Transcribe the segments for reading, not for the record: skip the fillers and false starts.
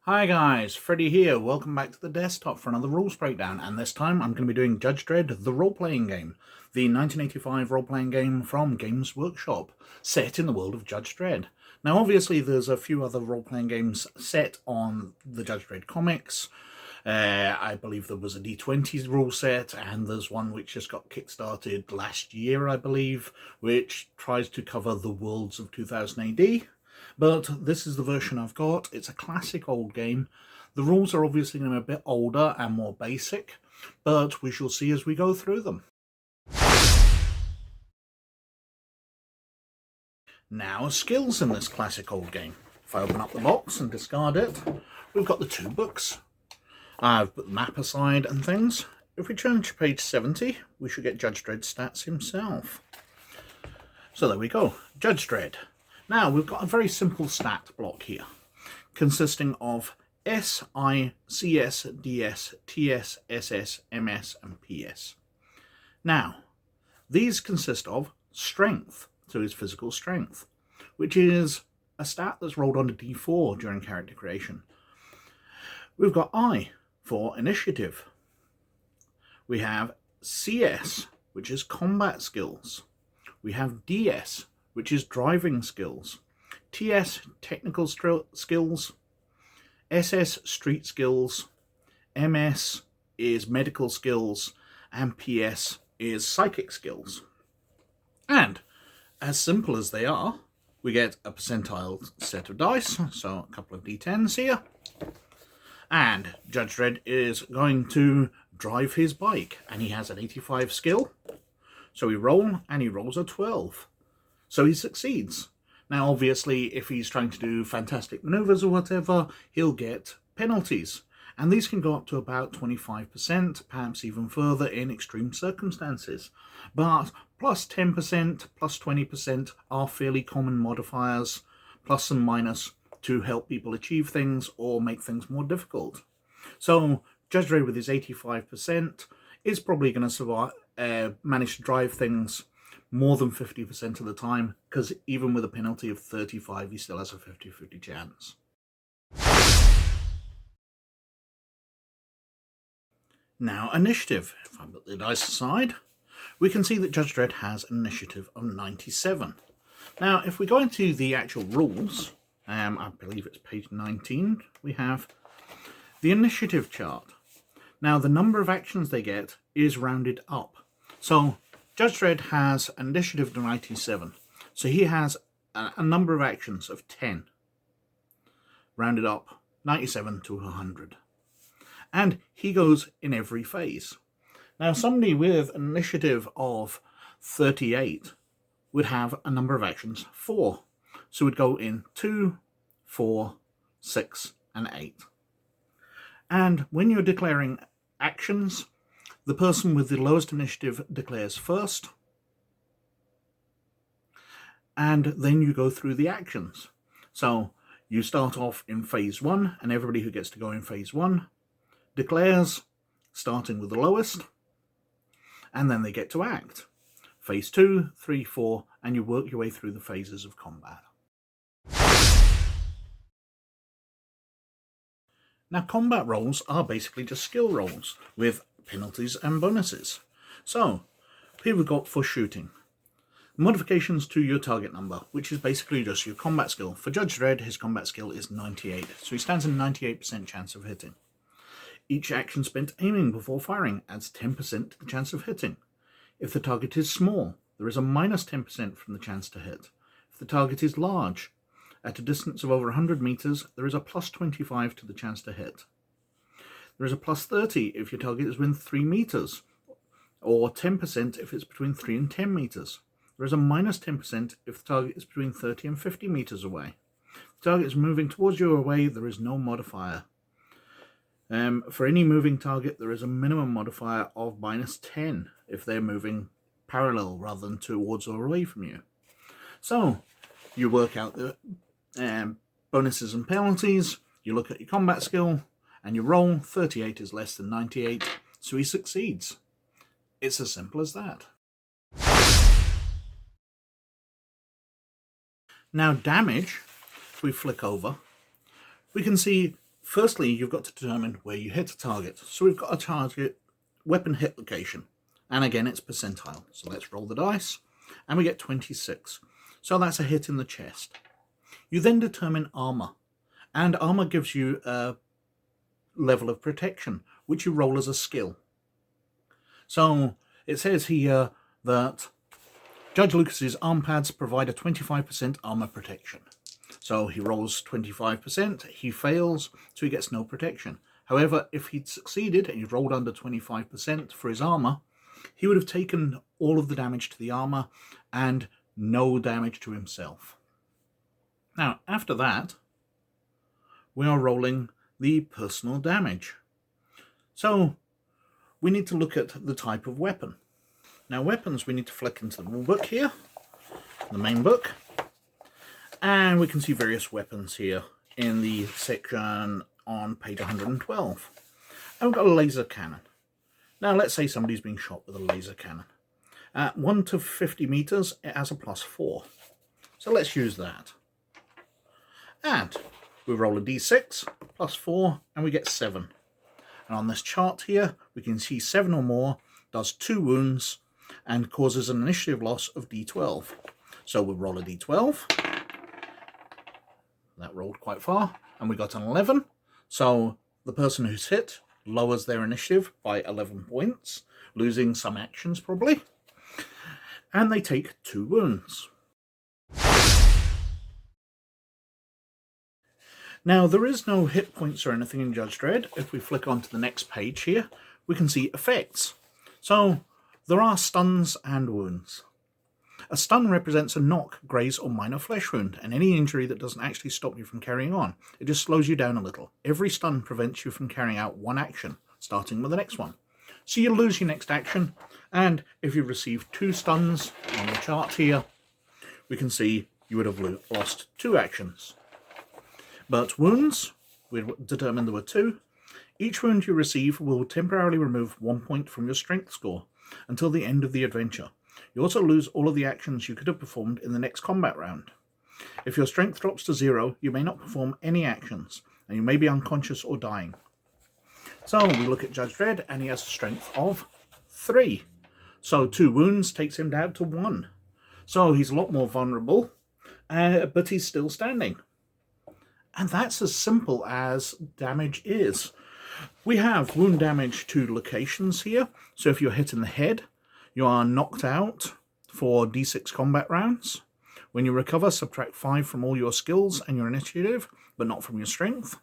Hi guys, Freddy here. Welcome back to the desktop for another rules breakdown, and this time I'm going to be doing Judge Dredd, the role-playing game, the 1985 role-playing game from Games Workshop, set in the world of Judge Dredd. Now obviously there's a few other role-playing games set on the Judge Dredd comics. I believe there was a D20 rule set, and there's one which just got kickstarted last year, I believe, which tries to cover the worlds of 2000 AD. But this is the version I've got. It's a classic old game. The rules are obviously going to be a bit older and more basic, but we shall see as we go through them. Now, skills in this classic old game. If I open up the box and discard it, we've got the two books. I've put the map aside and things. If we turn to page 70, we should get Judge Dredd's stats himself. So there we go, Judge Dredd. Now, we've got a very simple stat block here, consisting of S, I, CS, DS, TS, SS, MS, and PS. Now, these consist of strength, so his physical strength, which is a stat that's rolled on a D4 during character creation. We've got I for initiative. We have CS, which is combat skills. We have DS, which is driving skills, TS, technical skills, SS, street skills, MS is medical skills, and PS is psychic skills. And, as simple as they are, we get a percentile set of dice, so a couple of D10s here, and Judge Dredd is going to drive his bike, and he has an 85 skill, so we roll, and he rolls a 12. So he succeeds. Now, obviously, if he's trying to do fantastic maneuvers or whatever, he'll get penalties. And these can go up to about 25%, perhaps even further in extreme circumstances. But plus 10%, plus 20% are fairly common modifiers, plus and minus, to help people achieve things or make things more difficult. So, Judge Dredd with his 85% is probably going to survive, manage to drive things more than 50% of the time, because even with a penalty of 35, he still has a 50-50 chance. Now, initiative. If I put the dice aside, we can see that Judge Dredd has an initiative of 97. Now, if we go into the actual rules, I believe it's page 19, we have the initiative chart. Now, the number of actions they get is rounded up. So, Judge Dredd has an initiative of 97, so he has a number of actions of 10, rounded up 97 to 100. And he goes in every phase. Now, somebody with an initiative of 38 would have a number of actions 4, so would go in 2, 4, 6, and 8. And when you're declaring actions, the person with the lowest initiative declares first, and then you go through the actions. So you start off in phase 1, and everybody who gets to go in phase 1 declares, starting with the lowest, and then they get to act. Phase 2, 3, 4, and you work your way through the phases of combat. Now, combat rolls are basically just skill rolls with penalties and bonuses. So, here we've got for shooting. Modifications to your target number, which is basically just your combat skill. For Judge Dredd, his combat skill is 98, so he stands a 98% chance of hitting. Each action spent aiming before firing adds 10% to the chance of hitting. If the target is small, there is a minus 10% from the chance to hit. If the target is large, at a distance of over 100 meters, there is a plus 25 to the chance to hit. There is a plus 30 if your target is within 3 meters, or 10% if it's between 3 and 10 meters. There is a minus 10% if the target is between 30 and 50 meters away. If the target is moving towards you or away, there is no modifier. For any moving target, there is a minimum modifier of minus 10 if they're moving parallel rather than towards or away from you. So, you work out the bonuses and penalties, you look at your combat skill, and you roll. 38 is less than 98, so he succeeds. It's as simple as that. Now damage, if we flick over, we can see, firstly, you've got to determine where you hit a target. So we've got a target weapon hit location. And again, it's percentile. So let's roll the dice. And we get 26. So that's a hit in the chest. You then determine armor. And armor gives you a level of protection, which you roll as a skill. So it says here that Judge Lucas's arm pads provide a 25% armor protection. So he rolls 25%, he fails, so he gets no protection. However, if he'd succeeded and he'd rolled under 25% for his armor, he would have taken all of the damage to the armor and no damage to himself. Now, after that, we are rolling the personal damage. So we need to look at the type of weapon. Now, weapons, we need to flick into the rule book here, the main book, and we can see various weapons here in the section on page 112. And we've got a laser cannon. Now, let's say somebody's being shot with a laser cannon. At 1 to 50 meters, it has a +4. So let's use that. And we roll a d6, +4, and we get 7. And on this chart here, we can see 7 or more does 2 wounds and causes an initiative loss of d12. So we'll roll a d12. That rolled quite far, and we got an 11. So the person who's hit lowers their initiative by 11 points, losing some actions probably. And they take 2 wounds. Now, there is no hit points or anything in Judge Dredd. If we flick onto the next page here, we can see effects. So there are stuns and wounds. A stun represents a knock, graze, or minor flesh wound, and any injury that doesn't actually stop you from carrying on. It just slows you down a little. Every stun prevents you from carrying out one action, starting with the next one. So you lose your next action, and if you receive 2 stuns on the chart here, we can see you would have lost 2 actions. But wounds, we determined there were 2. Each wound you receive will temporarily remove 1 point from your strength score until the end of the adventure. You also lose all of the actions you could have performed in the next combat round. If your strength drops to 0, you may not perform any actions, and you may be unconscious or dying. So we look at Judge Dredd, and he has a strength of 3. So 2 wounds takes him down to 1. So he's a lot more vulnerable, but he's still standing. And that's as simple as damage is. We have wound damage to locations here. So if you're hit in the head, you are knocked out for d6 combat rounds. When you recover, subtract 5 from all your skills and your initiative, but not from your strength.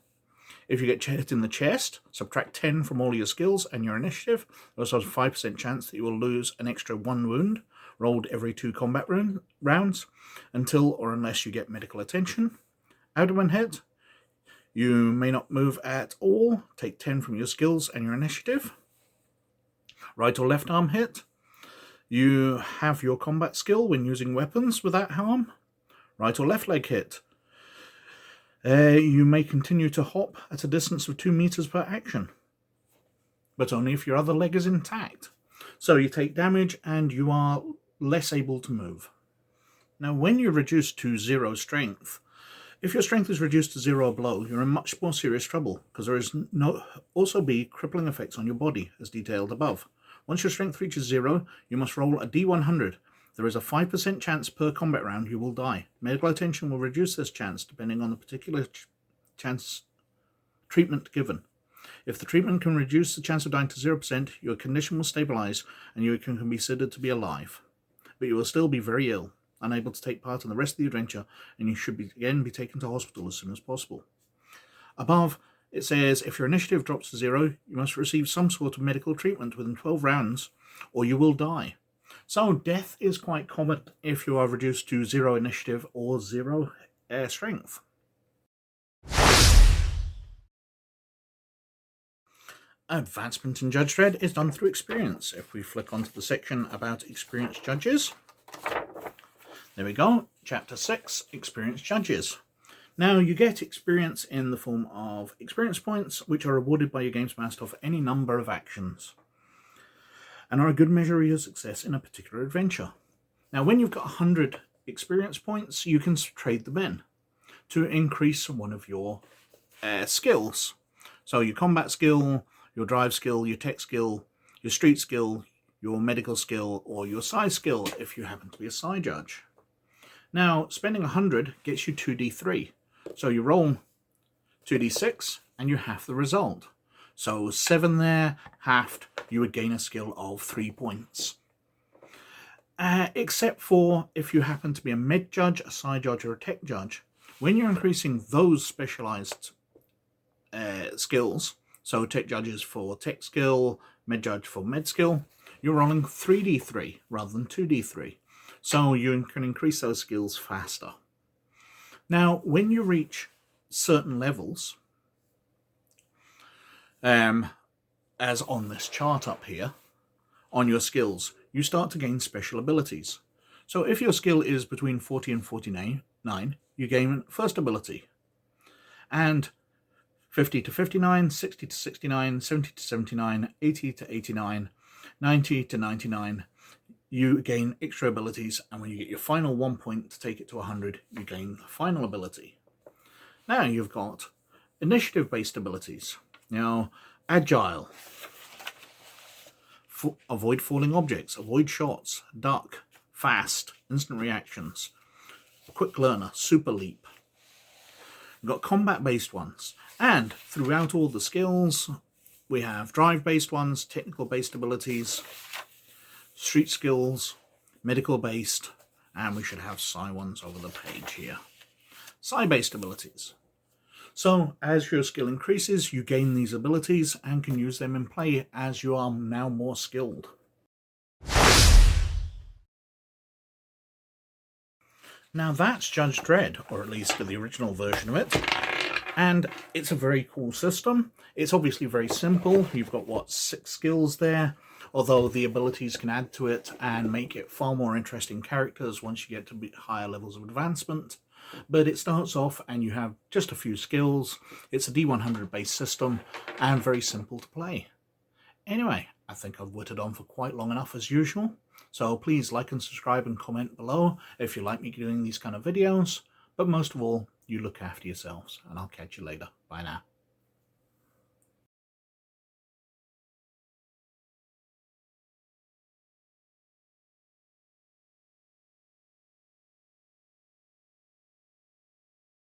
If you get hit in the chest, subtract 10 from all your skills and your initiative. There's also a 5% chance that you will lose an extra 1 wound, rolled every 2 combat rounds, until or unless you get medical attention. Abdomen hit, you may not move at all, take 10 from your skills and your initiative. Right or left arm hit, you have your combat skill when using weapons without harm. Right or left leg hit, you may continue to hop at a distance of 2 meters per action, but only if your other leg is intact. So you take damage and you are less able to move. Now, when you're reduced to 0 strength, if your strength is reduced to 0 or below, you're in much more serious trouble, because there is also be crippling effects on your body, as detailed above. Once your strength reaches 0, you must roll a d100. There is a 5% chance per combat round you will die. Medical attention will reduce this chance, depending on the particular chance treatment given. If the treatment can reduce the chance of dying to 0%, your condition will stabilize, and you can be considered to be alive. But you will still be very ill, unable to take part in the rest of the adventure, and you should again be taken to hospital as soon as possible. Above, it says if your initiative drops to 0, you must receive some sort of medical treatment within 12 rounds, or you will die. So death is quite common if you are reduced to 0 initiative or 0 strength. Advancement in Judge Dredd is done through experience. If we flick onto the section about experienced judges, there we go, Chapter 6, Experienced Judges. Now, you get experience in the form of experience points, which are awarded by your Games Master for any number of actions, and are a good measure of your success in a particular adventure. Now, when you've got 100 experience points, you can trade them in to increase one of your skills. So your combat skill, your drive skill, your tech skill, your street skill, your medical skill, or your psi skill if you happen to be a psi judge. Now, spending 100 gets you 2d3. So you roll 2d6 and you half the result. So 7 there, halved, you would gain a skill of 3 points. Except for if you happen to be a med judge, a psi judge, or a tech judge. When you're increasing those specialized skills, so tech judges for tech skill, med judge for med skill, you're rolling 3d3 rather than 2d3. So you can increase those skills faster. Now, when you reach certain levels, as on this chart up here, on your skills, you start to gain special abilities. So if your skill is between 40 and 49, you gain first ability. And 50 to 59, 60 to 69, 70 to 79, 80 to 89, 90 to 99, you gain extra abilities, and when you get your final 1 point to take it to 100, you gain the final ability. Now you've got initiative-based abilities. Now, agile, avoid falling objects, avoid shots, duck, fast, instant reactions, quick learner, super leap. We've got combat-based ones, and throughout all the skills, we have drive-based ones, technical-based abilities, street skills, medical-based, and we should have psi ones over the page here. Psi-based abilities. So, as your skill increases, you gain these abilities and can use them in play as you are now more skilled. Now that's Judge Dredd, or at least the original version of it. And it's a very cool system. It's obviously very simple. You've got, what, 6 skills there? Although the abilities can add to it and make it far more interesting characters once you get to higher levels of advancement. But it starts off and you have just a few skills. It's a D100 based system and very simple to play. Anyway, I think I've whittled on for quite long enough as usual. So please like and subscribe and comment below if you like me doing these kind of videos. But most of all, you look after yourselves, and I'll catch you later. Bye now.